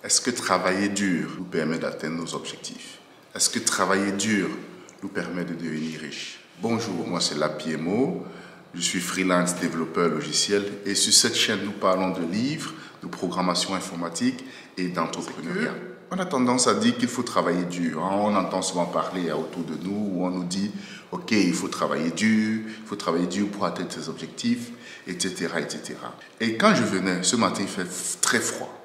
Est-ce que travailler dur nous permet d'atteindre nos objectifs? Est-ce que travailler dur nous permet de devenir riche? Bonjour, moi c'est Lapiemo, je suis freelance développeur logiciel et sur cette chaîne nous parlons de livres, de programmation informatique et d'entrepreneuriat. On a tendance à dire qu'il faut travailler dur. On entend souvent parler autour de nous où on nous dit ok, il faut travailler dur pour atteindre ses objectifs, etc., etc. Et quand je venais, ce matin il fait très froid.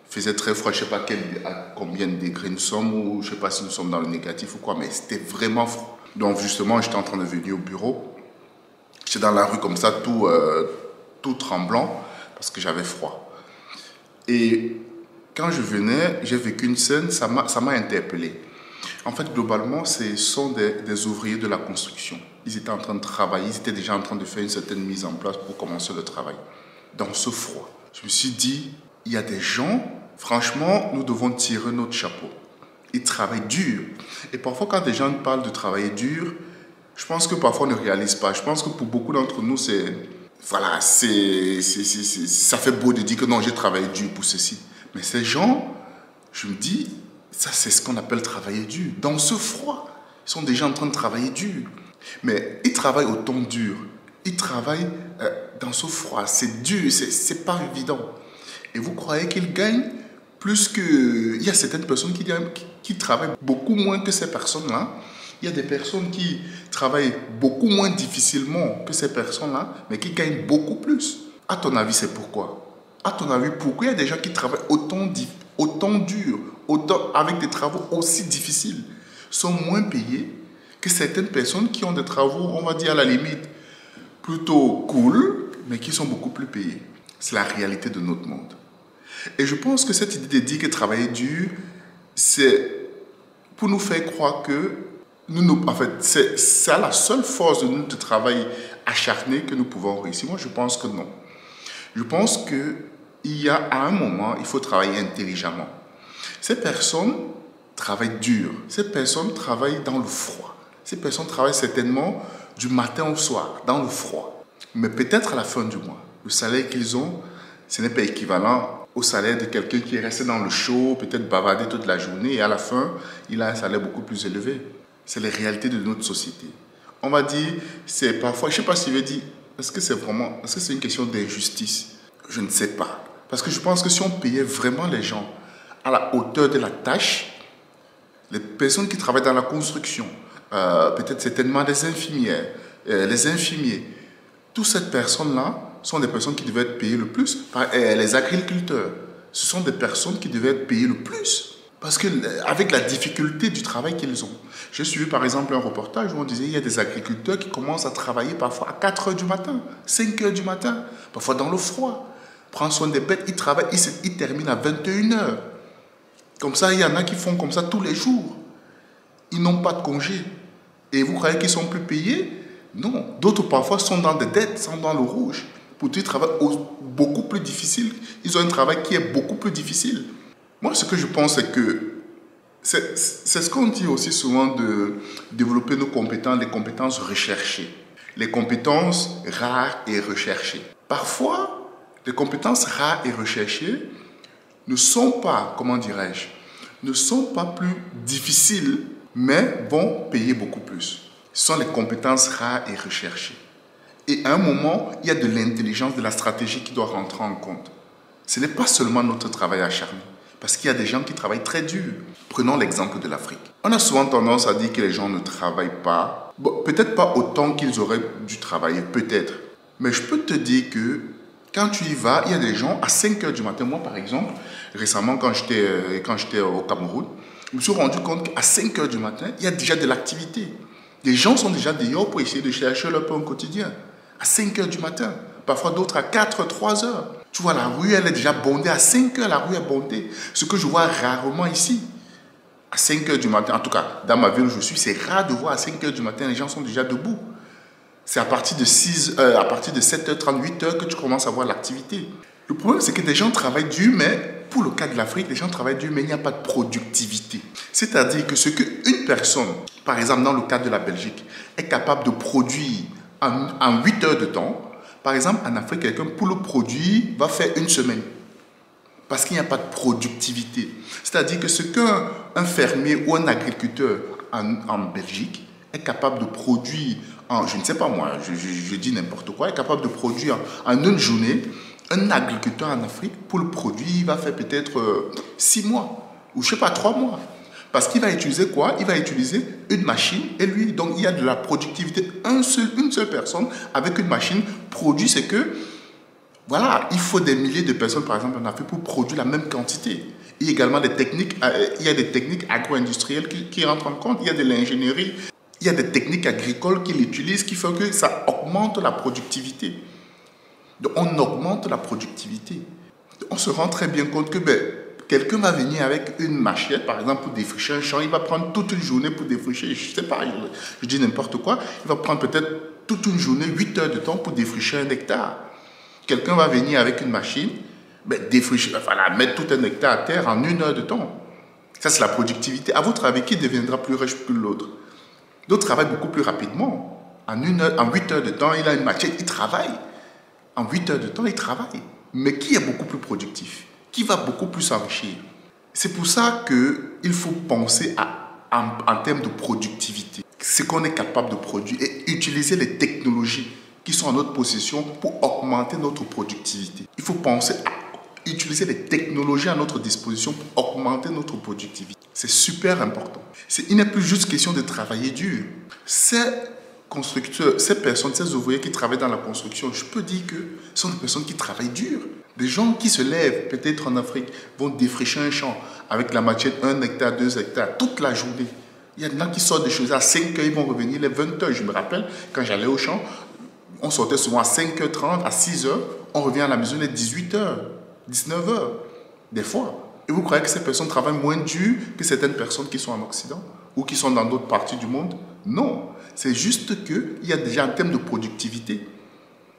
Il faisait très froid, je ne sais pas à combien de degrés nous sommes, ou je ne sais pas si nous sommes dans le négatif ou quoi, mais c'était vraiment froid. Donc justement, j'étais en train de venir au bureau. J'étais dans la rue comme ça, tout tremblant, parce que j'avais froid. Et quand je venais, j'ai vécu une scène, ça m'a interpellé. En fait, globalement, ce sont des ouvriers de la construction. Ils étaient en train de travailler, ils étaient déjà en train de faire une certaine mise en place pour commencer le travail. Dans ce froid, je me suis dit, il y a des gens, franchement, nous devons tirer notre chapeau. Ils travaillent dur. Et parfois, quand des gens parlent de travailler dur, je pense que parfois on ne réalise pas. Je pense que pour beaucoup d'entre nous, ça fait beau de dire que non, j'ai travaillé dur pour ceci. Mais ces gens, je me dis, ça c'est ce qu'on appelle travailler dur. Dans ce froid, ils sont déjà en train de travailler dur. Mais ils travaillent au temps dur. Ils travaillent dans ce froid. C'est dur, c'est pas évident. Et vous croyez qu'ils gagnent plus que... Il y a certaines personnes qui travaillent beaucoup moins que ces personnes-là. Il y a des personnes qui travaillent beaucoup moins difficilement que ces personnes-là, mais qui gagnent beaucoup plus. À ton avis, c'est pourquoi? À ton avis, pourquoi il y a des gens qui travaillent autant dur, avec des travaux aussi difficiles, sont moins payés que certaines personnes qui ont des travaux, on va dire à la limite, plutôt cool, mais qui sont beaucoup plus payés? C'est la réalité de notre monde. Et je pense que cette idée de dire que travailler dur, c'est pour nous faire croire que en fait, c'est à la seule force de notre travail acharné que nous pouvons réussir. Moi, je pense que non. Je pense qu'il y a à un moment, il faut travailler intelligemment. Ces personnes travaillent dur. Ces personnes travaillent dans le froid. Ces personnes travaillent certainement du matin au soir, dans le froid. Mais peut-être à la fin du mois, le salaire qu'ils ont, ce n'est pas équivalent au salaire de quelqu'un qui est resté dans le chaud, peut-être bavardé toute la journée, et à la fin, il a un salaire beaucoup plus élevé. C'est les réalités de notre société. On va dire, c'est parfois, je ne sais pas si je vais dire, est-ce que c'est une question d'injustice? Je ne sais pas. Parce que je pense que si on payait vraiment les gens à la hauteur de la tâche, les personnes qui travaillent dans la construction, peut-être certainement les infirmières, les infirmiers, toutes ces personnes-là sont des personnes qui devaient être payées le plus. Les agriculteurs, ce sont des personnes qui devaient être payées le plus. Parce qu'avec la difficulté du travail qu'ils ont. J'ai suivi par exemple un reportage où on disait qu'il y a des agriculteurs qui commencent à travailler parfois à 4 heures du matin, 5 heures du matin, parfois dans le froid. Prendre soin des bêtes, ils travaillent, ils terminent à 21 heures. Comme ça, il y en a qui font comme ça tous les jours. Ils n'ont pas de congé. Et vous croyez qu'ils sont plus payés? Non. D'autres parfois sont dans des dettes, sont dans le rouge. Pour ils travaillent beaucoup plus difficile. Ils ont un travail qui est beaucoup plus difficile. Moi, ce que je pense, c'est que c'est ce qu'on dit aussi souvent de développer nos compétences, les compétences recherchées. Les compétences rares et recherchées. Parfois, les compétences rares et recherchées ne sont pas, comment dirais-je, ne sont pas plus difficiles, mais vont payer beaucoup plus. Ce sont les compétences rares et recherchées. Et à un moment, il y a de l'intelligence, de la stratégie qui doit rentrer en compte. Ce n'est pas seulement notre travail acharné. Parce qu'il y a des gens qui travaillent très dur. Prenons l'exemple de l'Afrique. On a souvent tendance à dire que les gens ne travaillent pas. Bon, peut-être pas autant qu'ils auraient dû travailler, peut-être. Mais je peux te dire que quand tu y vas, il y a des gens à 5 heures du matin. Moi, par exemple, récemment, quand j'étais au Cameroun, je me suis rendu compte qu'à 5 heures du matin, il y a déjà de l'activité. Les gens sont déjà dehors pour essayer de chercher leur pain au quotidien. À 5 heures du matin. Parfois d'autres à 4, 3 heures. Tu vois, la rue, elle est déjà bondée. À 5 heures, la rue est bondée. Ce que je vois rarement ici. À 5 heures du matin, en tout cas, dans ma ville où je suis, c'est rare de voir à 5 heures du matin, les gens sont déjà debout. C'est à partir de 7h30, 8h que tu commences à voir l'activité. Le problème, c'est que des gens travaillent dur, mais pour le cas de l'Afrique, les gens travaillent dur, mais il n'y a pas de productivité. C'est-à-dire que ce qu'une personne, par exemple dans le cas de la Belgique, est capable de produire en 8 heures de temps, par exemple en Afrique, quelqu'un pour le produire va faire une semaine. Parce qu'il n'y a pas de productivité. C'est-à-dire que ce qu'un fermier ou un agriculteur en Belgique est capable de produire, je ne sais pas moi, je dis n'importe quoi, est capable de produire en une journée, un agriculteur en Afrique, pour le produire, il va faire peut-être 6 mois, ou je ne sais pas, 3 mois. Parce qu'il va utiliser quoi? Il va utiliser une machine et lui, donc il y a de la productivité. Une seule personne avec une machine produit ce que, voilà, il faut des milliers de personnes par exemple en Afrique pour produire la même quantité. Il y a également des techniques, il y a des techniques agro-industrielles qui rentrent en compte, il y a de l'ingénierie, il y a des techniques agricoles qu'il utilise qui font que ça augmente la productivité. Donc on augmente la productivité. On se rend très bien compte que quelqu'un va venir avec une machette, par exemple, pour défricher un champ. Il va prendre toute une journée pour défricher. Je ne sais pas, je dis n'importe quoi. Il va prendre peut-être toute une journée, 8 heures de temps pour défricher 1 hectare. Quelqu'un va venir avec une machine, défricher, voilà, mettre tout 1 hectare à terre en 1 heure de temps. Ça, c'est la productivité. À votre avis, qui deviendra plus riche que l'autre? L'autre travaille beaucoup plus rapidement. En 8 heures de temps, il a une machette, il travaille. En 8 heures de temps, il travaille. Mais qui est beaucoup plus productif? Qui va beaucoup plus s'enrichir? C'est pour ça qu'il faut penser en termes de productivité. Ce qu'on est capable de produire et utiliser les technologies qui sont en notre possession pour augmenter notre productivité. Il faut penser à utiliser les technologies à notre disposition pour augmenter notre productivité. C'est super important. Il n'est plus juste question de travailler dur. Ces constructeurs, ces personnes, ces ouvriers qui travaillent dans la construction, je peux dire que ce sont des personnes qui travaillent dur. Des gens qui se lèvent, peut-être en Afrique, vont défricher un champ avec la machette 1 hectare, 2 hectares, toute la journée. Il y en a qui sortent des choses à 5 heures, ils vont revenir les 20 heures. Je me rappelle, quand j'allais au champ, on sortait souvent à 5h30, à 6h, on revient à la maison les 18h, 19h, des fois. Et vous croyez que ces personnes travaillent moins dur que certaines personnes qui sont en Occident ou qui sont dans d'autres parties du monde? Non, c'est juste qu'il y a déjà un thème de productivité.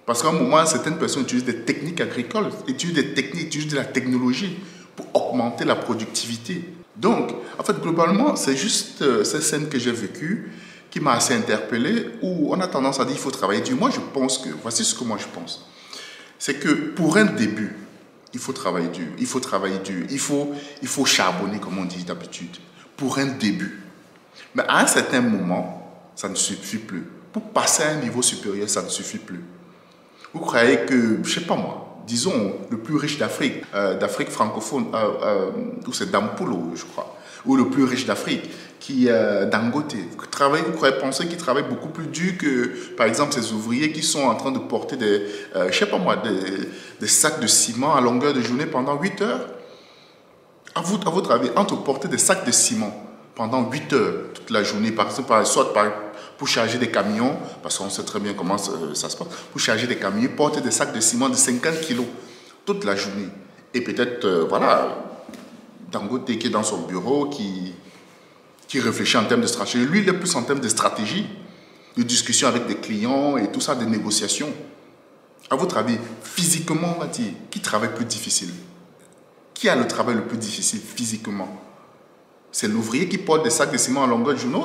Parce qu'à un moment, certaines personnes utilisent des techniques agricoles, utilisent de la technologie pour augmenter la productivité. Donc, en fait, globalement, c'est juste cette scène que j'ai vécue qui m'a assez interpellé, où on a tendance à dire qu'il faut travailler dur. Moi, je pense que, voici ce que moi je pense, c'est que pour un début, il faut travailler dur, il faut charbonner, comme on dit d'habitude, pour un début. Mais à un certain moment, ça ne suffit plus. Pour passer à un niveau supérieur, ça ne suffit plus. Vous croyez que, je ne sais pas moi, disons le plus riche d'Afrique, d'Afrique francophone, ou c'est Dampulo, je crois, ou le plus riche d'Afrique, qui est Dangote. Vous croyez penser qu'il travaille beaucoup plus dur que, par exemple, ces ouvriers qui sont en train de porter je sais pas moi, des sacs de ciment à longueur de journée pendant 8 heures? À votre avis, entre porter des sacs de ciment pendant 8 heures toute la journée, soit pour charger des camions, parce qu'on sait très bien comment ça se passe, pour charger des camions, porter des sacs de ciment de 50 kilos toute la journée. Et peut-être, voilà, Dangote qui est dans son bureau, qui réfléchit en termes de stratégie. Lui, il est plus en termes de stratégie, de discussion avec des clients et tout ça, de négociations. À votre avis, physiquement, on va dire, qui travaille plus difficile? Qui a le travail le plus difficile physiquement? C'est l'ouvrier qui porte des sacs de ciment à longueur de journée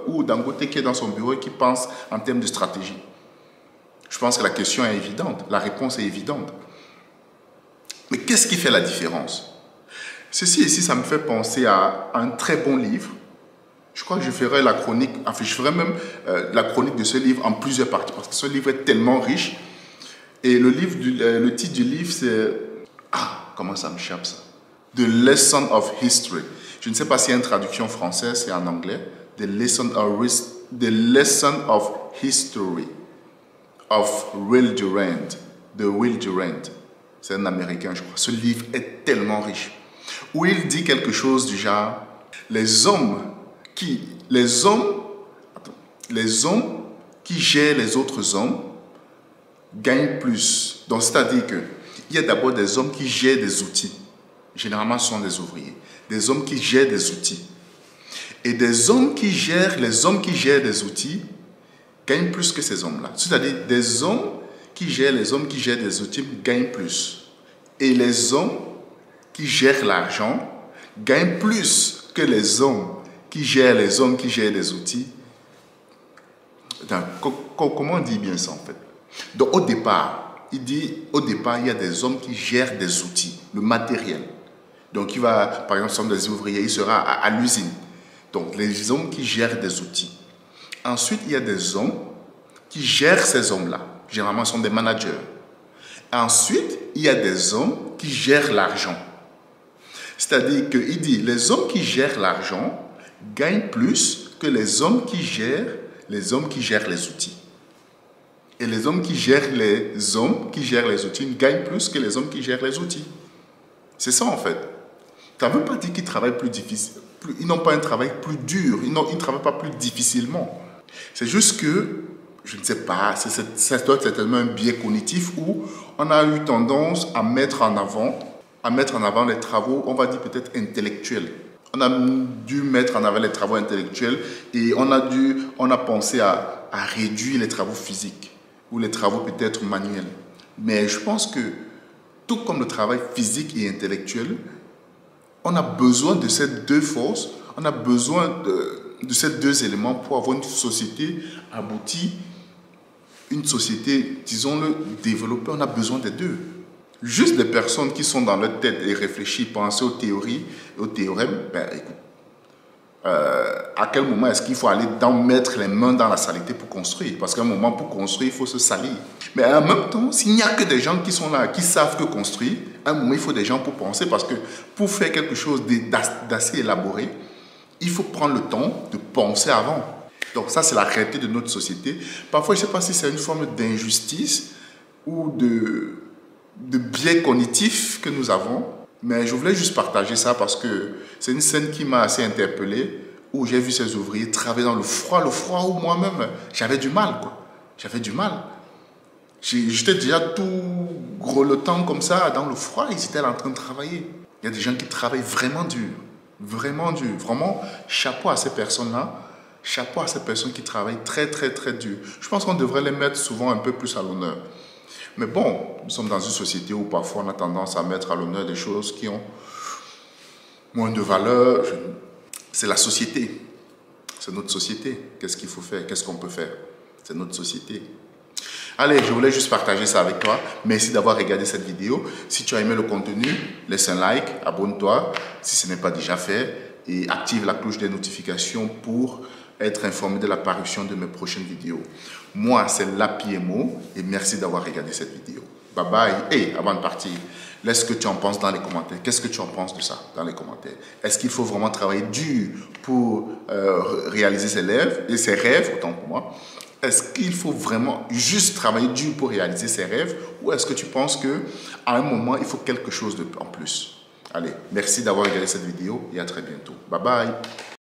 ou Dangote qui est dans son bureau et qui pense en termes de stratégie? Je pense que la question est évidente, la réponse est évidente. Mais qu'est-ce qui fait la différence? Ceci ici, ça me fait penser à un très bon livre. Je crois que je ferai la chronique, enfin je ferai même la chronique de ce livre en plusieurs parties parce que ce livre est tellement riche. Et le titre du livre c'est... comment ça me chape ça? The Lesson of History. Je ne sais pas s'il y a une traduction française, c'est en anglais. The Lesson of History of Will Durant. De Will Durant. C'est un Américain, je crois. Ce livre est tellement riche. Où il dit quelque chose du genre, les hommes qui gèrent les autres hommes gagnent plus. Donc, c'est-à-dire qu'il y a d'abord des hommes qui gèrent des outils. Généralement, ce sont des ouvriers. Des hommes qui gèrent des outils. Et les hommes qui gèrent des outils gagnent plus que ces hommes-là. C'est-à-dire des hommes qui gèrent des outils gagnent plus. Et les hommes qui gèrent l'argent gagnent plus que les hommes qui gèrent des outils. Comment on dit bien ça en fait? Donc au départ, il y a des hommes qui gèrent des outils. le matériel. Donc, il va, par exemple, ce sont des ouvriers, il sera à l'usine. Donc, les hommes qui gèrent des outils. Ensuite, il y a des hommes qui gèrent ces hommes-là. Généralement, ce sont des managers. Ensuite, il y a des hommes qui gèrent l'argent. C'est-à-dire qu'il dit, les hommes qui gèrent l'argent gagnent plus que les hommes qui gèrent les outils. Et les hommes qui gèrent les outils gagnent plus que les hommes qui gèrent les outils. C'est ça en fait. Ça ne veut pas dire qu'ils travaillent plus difficile. Ils n'ont pas un travail plus dur. Ils ne travaillent pas plus difficilement. C'est juste que, je ne sais pas, ça doit être certainement un biais cognitif où on a eu tendance à mettre en avant les travaux, on va dire peut-être intellectuels. On a dû mettre en avant les travaux intellectuels et on a pensé à réduire les travaux physiques ou les travaux peut-être manuels. Mais je pense que tout comme le travail physique et intellectuel, on a besoin de ces deux forces, on a besoin de ces deux éléments pour avoir une société aboutie, une société, disons-le, développée. On a besoin des deux. Juste les personnes qui sont dans leur tête et réfléchissent, pensent aux théories et aux théorèmes, ben écoute, à quel moment est-ce qu'il faut aller mettre les mains dans la saleté pour construire? Parce qu'à un moment, pour construire, il faut se salir. Mais en même temps, s'il n'y a que des gens qui sont là, qui savent que construire, à un moment, il faut des gens pour penser. Parce que pour faire quelque chose d'assez élaboré, il faut prendre le temps de penser avant. Donc ça, c'est la réalité de notre société. Parfois, je ne sais pas si c'est une forme d'injustice ou de biais cognitif que nous avons. Mais je voulais juste partager ça parce que c'est une scène qui m'a assez interpellé, où j'ai vu ces ouvriers travailler dans le froid où moi-même, j'avais du mal, quoi. J'avais du mal. J'étais déjà tout grelottant comme ça, dans le froid, ils étaient là en train de travailler. Il y a des gens qui travaillent vraiment dur. Vraiment dur. Vraiment, chapeau à ces personnes-là. Chapeau à ces personnes qui travaillent très, très, très dur. Je pense qu'on devrait les mettre souvent un peu plus à l'honneur. Mais bon, nous sommes dans une société où parfois on a tendance à mettre à l'honneur des choses qui ont moins de valeur. C'est la société. C'est notre société. Qu'est-ce qu'il faut faire? Qu'est-ce qu'on peut faire? C'est notre société. Allez, je voulais juste partager ça avec toi. Merci d'avoir regardé cette vidéo. Si tu as aimé le contenu, laisse un like, abonne-toi si ce n'est pas déjà fait et active la cloche des notifications pour être informé de la parution de mes prochaines vidéos. Moi, c'est Lapiemo et merci d'avoir regardé cette vidéo. Bye bye. Et avant de partir, laisse ce que tu en penses dans les commentaires. Qu'est-ce que tu en penses de ça dans les commentaires? Est-ce qu'il faut vraiment travailler dur pour réaliser ses rêves, autant pour moi? Est-ce qu'il faut vraiment juste travailler dur pour réaliser ses rêves ou est-ce que tu penses qu'à un moment, il faut quelque chose en plus? Allez, merci d'avoir regardé cette vidéo et à très bientôt. Bye bye.